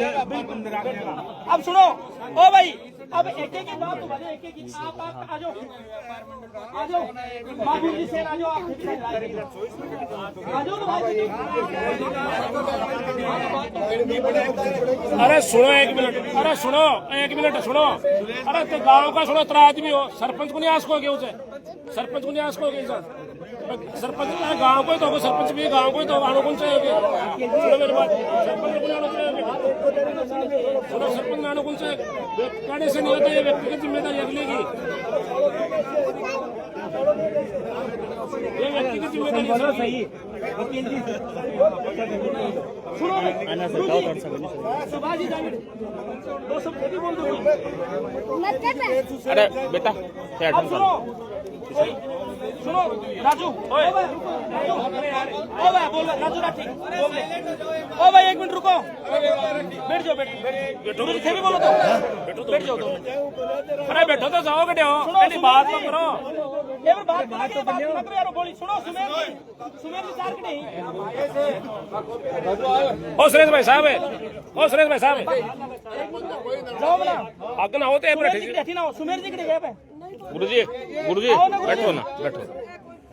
अब सुनो ओ भाई, अब एक एक बात तो बजे एक एक आप आ जाओ बाबू जी से आ जाओ, आप आ जाओ तो भाई। अरे सुनो एक मिनट, अरे सुनो एक मिनट सुनो, अरे तो गांव का सुनो 3 आदमी हो, सरपंच को नहीं आसकोगे उसे, सरपंच को नहीं आसकोगे सर, सरपंच गांव को ही तो, सरपंच भी गांव को ही तो आनो कौन चाहिए, सुनो मेरी बात, सरपंच को नहीं आना चाहिए, सुनो सरपंच में आनो कौन चाहिए, कहने से नहीं होता, ये व्यक्तिगत जिम्मेदारी अगले की, ये व्यक्तिगत जिम्मेदारी सही। सुनो सुभाष जी जावेद दो सब भी बोल दो। अरे बेटा अब सुनो सुनो राजू, ओए बोल राजू राठी बोल ले। ओ भाई एक मिनट रुको, बैठ जाओ बैठो थे भी बोलो तो बैठ जाओ 2 मिनट। अरे बैठो तो जाओ बेटे हो, पहली बात तो करो, ये बात तो करो यार, बोली सुनो सुमेर जी चार के नहीं ओ सुरेश भाई साहब है, ओ सुरेश भाई साहब है, जाओ बना आगे ना होते हैं बैठी ना हो, सुमेर जी के गए पे गुरुजी बैठो ना बैठो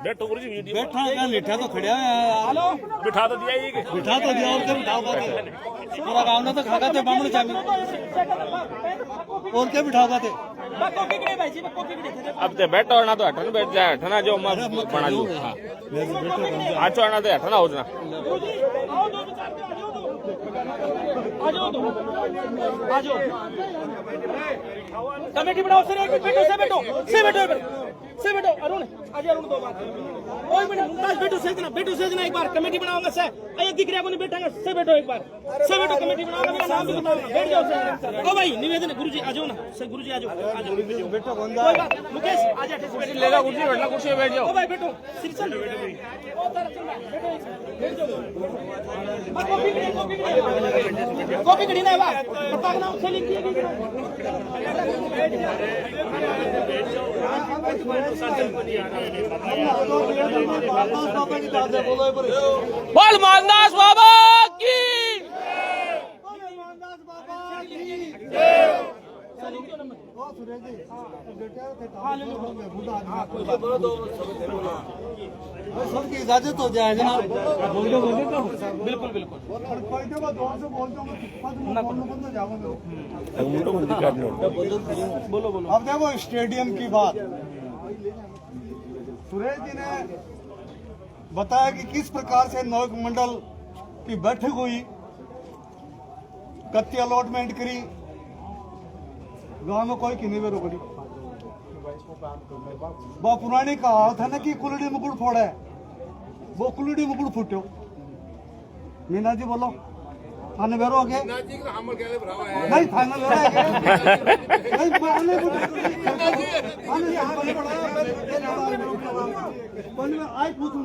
बैठो गुरुजी वीडियो बैठा है लिठा तो खड़िया है हेलो बिठा तो दिया ही बिठा तो दिया और क्या बिठाओ पूरा गाँव ना तो खागा थे बामण चामी और क्या बिठाओ थे कॉफी के भाई जी कॉफी के थे अब ते बैठो ना तो हटना बैठ जाए हटना जो मैं बना लूँ हाँ आचो आना तो हटना हो जाना आ जाओ कमेटी बनाओ सर, एक मिनट बैठो से बैठो अरुण आज अरुण 2 बात ओए मिनट मुमताज बैठो से जना एक बार कमेटी बनाऊंगा से एक दिख रहा को नहीं बैठांगा से बैठो एक बार से बैठो कमेटी बनाऊंगा, मेरा नाम भी बताऊंगा, बैठ जाओ सर। ओ भाई निवेदन गुरुजी आ जाओ ना सर, गुरुजी आ जाओ बैठो बंदा कोई बात मुकेश आ जा बैठ लेगा कुर्सी बैठना कुर्सी पे बैठ जाओ। ओ भाई बैठो सिरचल ओ सर बैठ जाओ कॉपी कड़ी ना बा पता ना उसे लिख दिया बोल मानदास बाबा की सबकी इजाजत हो जाए जनाब। बिल्कुल बिल्कुल बोलो बोलो। अब देखो स्टेडियम की बात, सुरेश जी ने बताया कि किस प्रकार से नौक मंडल की बैठक हुई, कत्ती अलॉटमेंट करी, गांव में कोई किन्नी बेरो करी। वो पुरानी कहावत है ना कि कुलड़ी मुकुट फोड़े, वो कुलड़ी मुकुट फूटो। मीना जी बोलो थाने बेरो हो गए नहीं, थाने बेरो आज पूछूं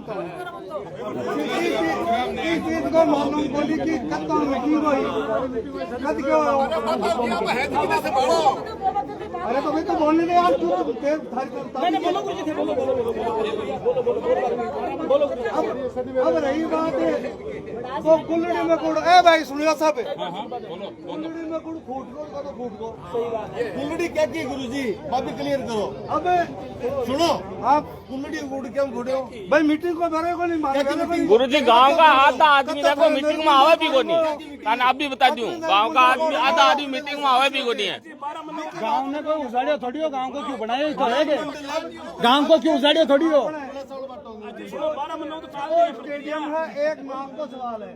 को मालूम बोली कि कत्ता मीटिंग हुई कद क्यों, अरे तो भाई तो बोलने दे यार, तू तेज थारी करता बोलो गुरुजी थे बोलो अब रही बात तो कुल्लड़ी में गुड़, ए भाई सुनिए सब, कुल्लड़ी में गुड़ फूट को कुल्लड़ी क्या की गुरुजी, बात क्लियर करो। अब सुनो, आप कुल्लड़ी गुड़ क्यों घोड़े हो भाई? मीटिंग को भरे को नहीं मारे गुरुजी, गांव का आधा आदमी देखो मीटिंग में आवे भी को नहीं, कारण आप भी बता दूं, गांव का आदमी आधा आदमी मीटिंग में आवे भी को नहीं है। गांव ने कोई उजाड़ियो थोड़ी हो, गांव को क्यों बनाया तो है, गांव को क्यों उजाड़ियो थोड़ी हो। स्टेडियम है, एक नाम का सवाल है,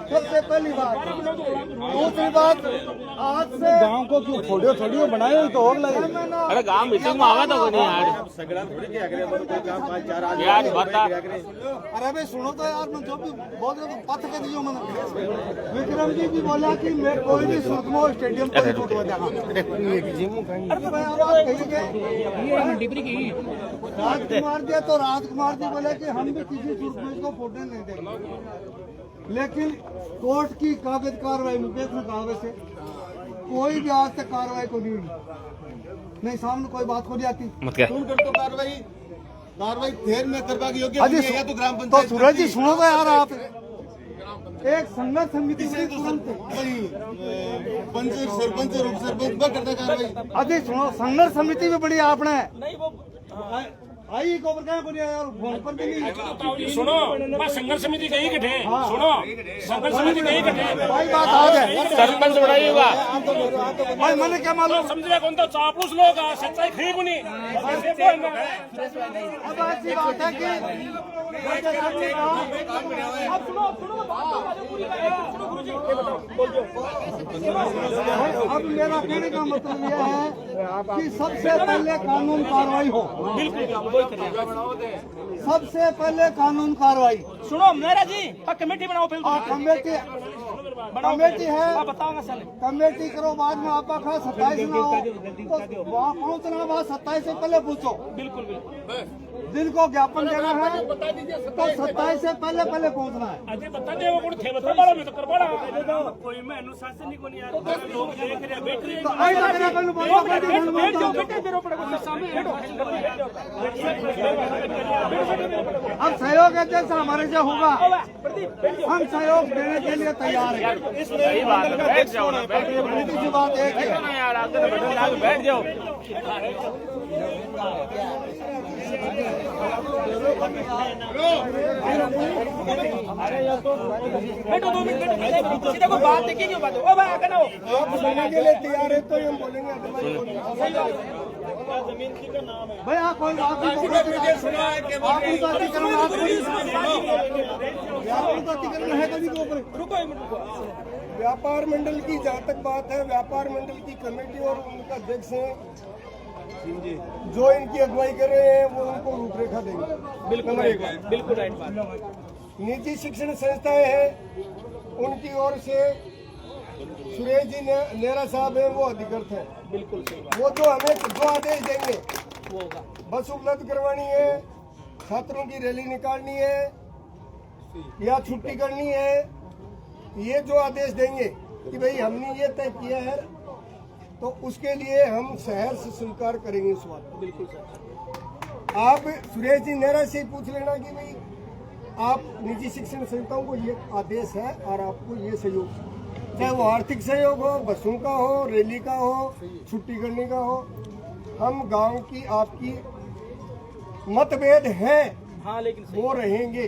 सबसे पहली बात। दूसरी बात, आज से गांव को क्यों छोड़ियो थोड़ी हो, बनाया तो और लगे। अरे गांव मीटिंग में आवे तो को नहीं यार बता। अरे भाई सुनो तो यार, मैं जो भी बोल रहा हूँ पथ के दियो मैंने। विक्रम जी भी बोला कि मैं कोई भी सुरमो स्टेडियम पर छूटवा देगा। राजकुमार जी तो राजकुमार जी बोले कि हम भी किसी सुरमो को फोटो नहीं देंगे, लेकिन कोर्ट की कागज कार्रवाई मुकेश में कागज से कोई भी आज तक कार्रवाई को नहीं, सामने कोई बात हो जाती सुन कर तो कार्रवाई देर में करवा की योग्य नहीं है, तो ग्राम पंचायत। तो सूरज जी सुनो तो यार, आप एक संघर्ष समिति से तुरंत पंच सरपंच उप सरपंच पर करता कार्रवाई। अरे सुनो, संघर्ष समिति में बड़ी आपने आई को नहीं आया और फोन पर भी नहीं। सुनो, बस संघर्ष समिति गई कटे, सुनो संघर्ष समिति गई कटे भाई, बात आ जाए सरपंच बनाई होगा भाई, मैंने क्या मालूम। समझे कौन तो चापलूस लोग सच्चाई खरी को नहीं। अब ऐसी बात है कि अब मेरा कहने का मतलब यह है कि सबसे पहले कानून कार्रवाई हो, सबसे पहले कानून कार्रवाई। सुनो मेरा जी, कमेटी बनाओ फिर। कमेटी है, बताऊंगा सर। कमेटी करो, बाद में आपका खा 27 ना हो तो वहाँ पहुँचना, वहाँ 27 से पहले पूछो। बिल्कुल बिल्कुल। जिनको ज्ञापन देना है तो 27 से पहले पहुँचना है। अजय बता दे वो थे, बता बड़ा मैं तो कर बड़ा कोई मैं अनुशासन नहीं को नहीं यार, लोग देख रहे बैठ रहे। तो आई तो मेरा पहले बोलना पड़ेगा, बैठ जाओ बेटे, तेरे ऊपर सामने अब सहयोग जैसा हमारे से होगा, हम सहयोग देने के लिए तैयार हैं। सही बात है, बैठ जाओ ना, बैठ सी बात एक है ना यार, आगे बैठ जाओ। बैठो 2 मिनट, सीधा कोई बात देखिए, क्यों बात हो। ओ भाई आगे ना हो, आप बोलने के लिए तैयार है तो हम बोलेंगे। भाई आप कोई बात नहीं, आपकी बात करना, आपकी बात करना है कभी के ऊपर। व्यापार मंडल की जहाँ तक बात है, व्यापार मंडल की कमेटी और उनका अध्यक्ष हैं जो इनकी अगुवाई कर रहे हैं, वो उनको रूपरेखा देंगे। बिल्कुल राइट बात। निजी शिक्षण संस्थाएं हैं, उनकी ओर से सुरेश जी नेहरा साहब हैं, वो अधिकृत हैं। बिल्कुल सही। वो जो हमें जो आदेश देंगे, वो होगा। बस उपलब्ध करवानी है, छात्रों की रैली निकालनी है या छुट्टी करनी है, ये जो आदेश देंगे कि भाई हमने ये तय किया है, तो उसके लिए हम शहर से स्वीकार करेंगे इस बात। बिल्कुल सर। आप सुरेश जी नेहरा से पूछ लेना कि भाई आप निजी शिक्षण संस्थाओं को ये आदेश है और आपको ये सहयोग, चाहे वो आर्थिक सहयोग हो, बसों का हो, रैली का हो, छुट्टी करने का हो, हम गांव की आपकी मतभेद हैं, हाँ लेकिन वो रहेंगे,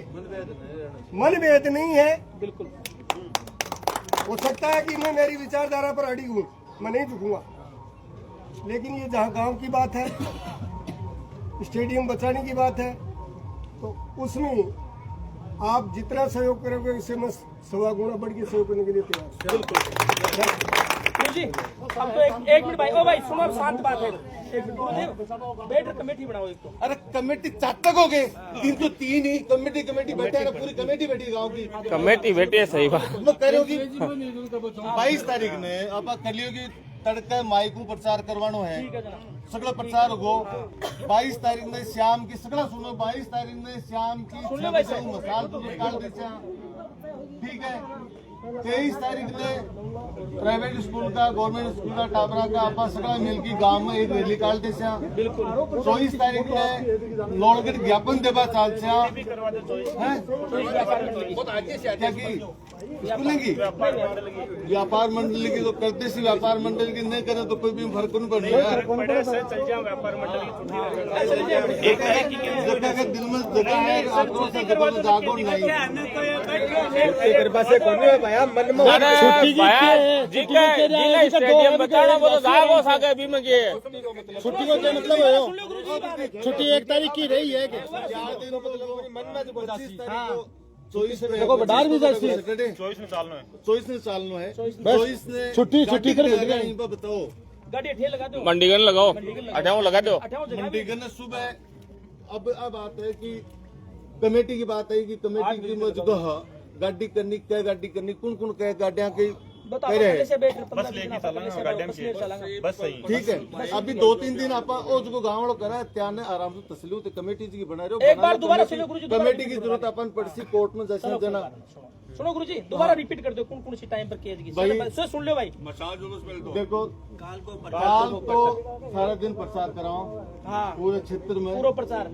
मनभेद नहीं है। बिल्कुल हो सकता है कि मैं मेरी विचारधारा पर अड़ी हूँ, मैं नहीं झुकूंगा, लेकिन ये जहाँ गांव की बात है, स्टेडियम बचाने की बात है, तो उसमें आप जितना सहयोग करोगे उससे मैं 1.25 गुना बढ़ के सहयोग करने के लिए तैयार। बिल्कुल जी। अब तो एक मिनट भाई, ओ भाई सुनो, अब शांत बात है। एक मिनट बैठ, कमेटी बनाओ एक तो। अरे कमेटी चार तक हो गए, 3 तो 3 ही कमेटी बैठे ना, पूरी कमेटी बैठी गाँव की कमेटी बैठी है, सही बात। मैं कह रहा हूँ कि 22 तारीख ने आप कलियो की तड़का माइकू प्रचार करवानो है, सगला प्रचार हो। 22 तारीख ने शाम की सगला सुनो, 22 तारीख ने शाम की मसाल निकाल दी, ठीक है। 23 तारीख ने प्राइवेट स्कूल का गवर्नमेंट स्कूल का टाबरा का आपा सगळा मिलकी गांव में एक रैली काढते छा। 24 तारीख ने लोणगढ़ ज्ञापन देवा चाल छा। क्या की स्कूल की व्यापार मंडल की तो करते सी, व्यापार मंडल की नहीं करे तो कोई भी फर्क नहीं पड़ रहा है। दिल में जगह है आक्रोश जागो नहीं। स्टेडियम बचाना वो तो जागो सागे भी में के छुट्टी को क्या मतलब है? छुट्टी 1 तारीख की रही है कि 4 दिनों को मन में जो 24 देखो बडार भी जाती है। 24 में चालनो है 24 ने छुट्टी कर यहीं पर बताओ गाड़ी ठेल लगा दो, मंडीगन लगाओ, अठाओ लगा दो। मंडीगन सुबह। अब बात है कि कमेटी की बात है कि कमेटी की मौजूदा गाड़ी करनी, क्या गाड़ी करनी, कौन कौन क्या गाड़ियां की कह रहे हैं। बस सही ठीक है। अभी 2-3 दिन आप जो गाँव वालों करा त्यान ने आराम से तसली तो कमेटी जी बना रहे हो। एक बार दोबारा सुनो गुरुजी, कमेटी की जरूरत अपन पड़सी कोर्ट में जैसे जना। सुनो गुरुजी, दोबारा रिपीट कर दो कौन सी टाइम पर केस की सुन लो भाई। देखो काल तो सारा दिन प्रचार कराओ। हाँ, पूरे क्षेत्र में पूरा प्रचार।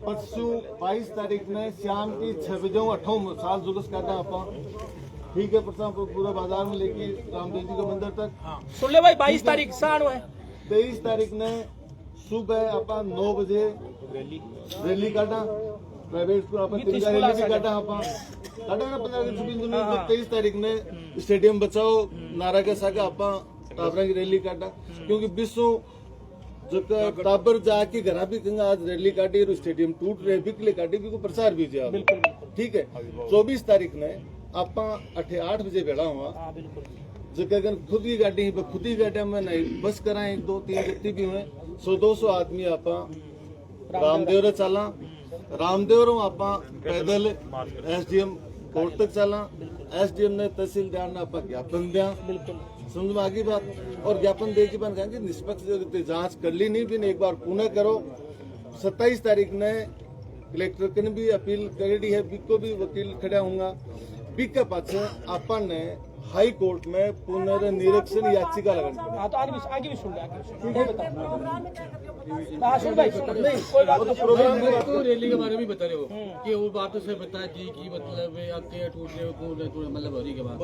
परसों 22 तारीख में शाम की 6 बजे 8 साल जुलूस करना आप। ठीक है, प्रसाद पूरा बाजार में लेके रामदेव जी के मंदिर तक। सुन ले भाई, 22 तारीख साढ़ है। 23 तारीख ने सुबह अपन 9 बजे रैली काटा, प्राइवेट स्कूल अपन रैली भी काटा अपन काटा ना 15 दिन में। 23 तारीख ने स्टेडियम बचाओ नारा के साथ अपन टाबरा की रैली काटा, क्योंकि विश्व जो टाबर जाके घर भी कहेंगे आज रैली काटी और स्टेडियम टूट रहे बिकले काटी भी को प्रचार भी दिया। ठीक है। 24 तारीख ने आप 8 बजे बेड़ा हुआ जो कहकर खुद की गाड़ी खुद ही गाड़ी में नहीं बस कराएं 2-3 व्यक्ति भी हुए 100-200 आदमी आप रामदेव चला। रामदेव आप पैदल SDM कोर्ट तक चला। SDM ने तहसीलदार ने आप ज्ञापन दिया। समझ में आगे बात। और ज्ञापन दे के बन कहेंगे निष्पक्ष जांच कर ली नहीं भी एक बार पुनः करो। 27 तारीख ने कलेक्टर ने भी अपील करी है, बिको भी वकील खड़ा होगा। बिक के पास अपन ने हाई कोर्ट में पुनर्निरीक्षण याचिका लगाई। हाँ, तो आगे भी सुन तो रैली के बारे में बता रहे हो कि वो बातों से बता जी की मतलब मतलब हो रही के बाद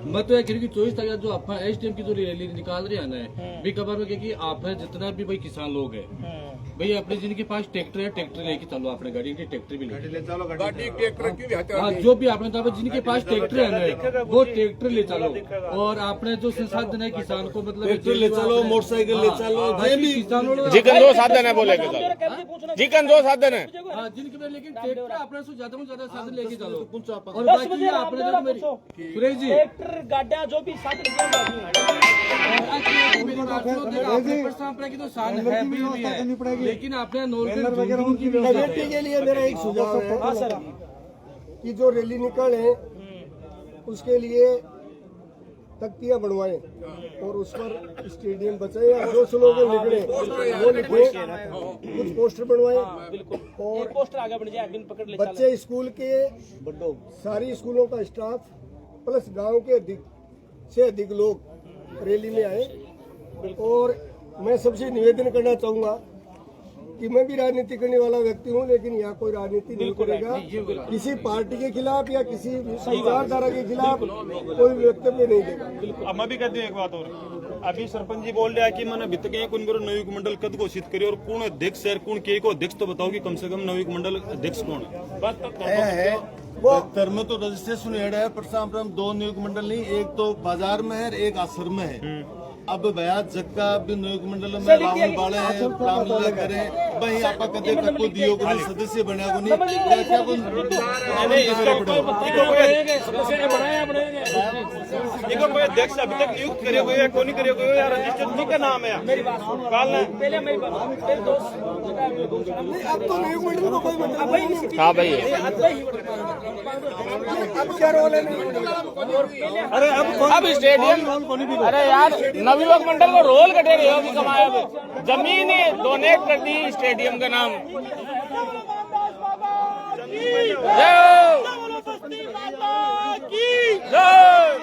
मत तो क्योंकि 24 तारीख जो आप SDM की जो रैली निकाल रहे हैं ना भी खबर में कि आप जितना भी भाई किसान लोग हैं भाई अपने जिनके पास ट्रैक्टर है ट्रैक्टर लेके चलो, अपने गाड़ी के ट्रैक्टर भी ले चलो। हाँ, जो भी आपने जिनके पास ट्रैक्टर है ना वो ट्रैक्टर ले चलो। और आपने जो संसाधन है किसान को मतलब ट्रैक्टर ले चलो, मोटरसाइकिल ले चलो, किसानों जिकन जो साधन है बोले के चलो, जिकन जो साधन है जिनके में लेकिन ट्रैक्टर आपने से ज्यादा साधन लेके चलो। और 10 बाकी बजे आपने जो मेरी सुरेश जी ट्रैक्टर गाड़ियां जो भी मेरी बात सुनो, देखो आपने परंपरा की तो शान है भी है, लेकिन आपने कमेटी के लिए मेरा एक सुझाव है कि जो रैली निकले उसके लिए तख्तियां बनवाएं और उस पर स्टेडियम बचाए या जो स्लोगन निकले वो लिखे, कुछ पोस्टर बनवाएं और पोस्टर आगे बढ़ जाए पकड़ ले। बच्चे स्कूल के सारी स्कूलों का स्टाफ प्लस गांव के अधिक से अधिक लोग रैली में आए। और मैं सबसे निवेदन करना चाहूंगा कि मैं भी राजनीति करने वाला व्यक्ति हूं, लेकिन यहाँ कोई राजनीति नहीं करेगा। किसी पार्टी के खिलाफ या किसी विचारधारा के खिलाफ कोई वक्तव्य नहीं देगा। अब मैं भी कहती हूँ एक बात और, अभी सरपंच जी बोल रहा है कि मैंने बीत गए कुन करो नवयुग मंडल कद घोषित करी और कौन अध्यक्ष है कौन के को अध्यक्ष, तो बताओ कि कम से कम नवयुग मंडल अध्यक्ष कौन है। वो में तो रजिस्ट्रेशन है परसाम 2 नियुक्त मंडल नहीं, एक तो बाजार में है एक आश्रम में है। अब भैया जक्का भी नियुक्त मंडल में रावण बाड़े हैं रामलीला करें भाई आप कदे को दियो को सदस्य बना को नहीं क्या इनको कोई अध्यक्ष अभी तक नियुक्त करे हुए है, कौन करे हुए यार रजिस्टर जी का नाम है। मेरी बात सुनो, पहले मेरी दोस्त अब तो नियुक्त मंडल को कोई मतलब हाँ भाई अब क्या रोल है? अरे अब स्टेडियम अरे यार नवयुवक मंडल को रोल कटे रहे हो कमाया जमीन डोनेट कर दी स्टेडियम का नाम। जय की जय।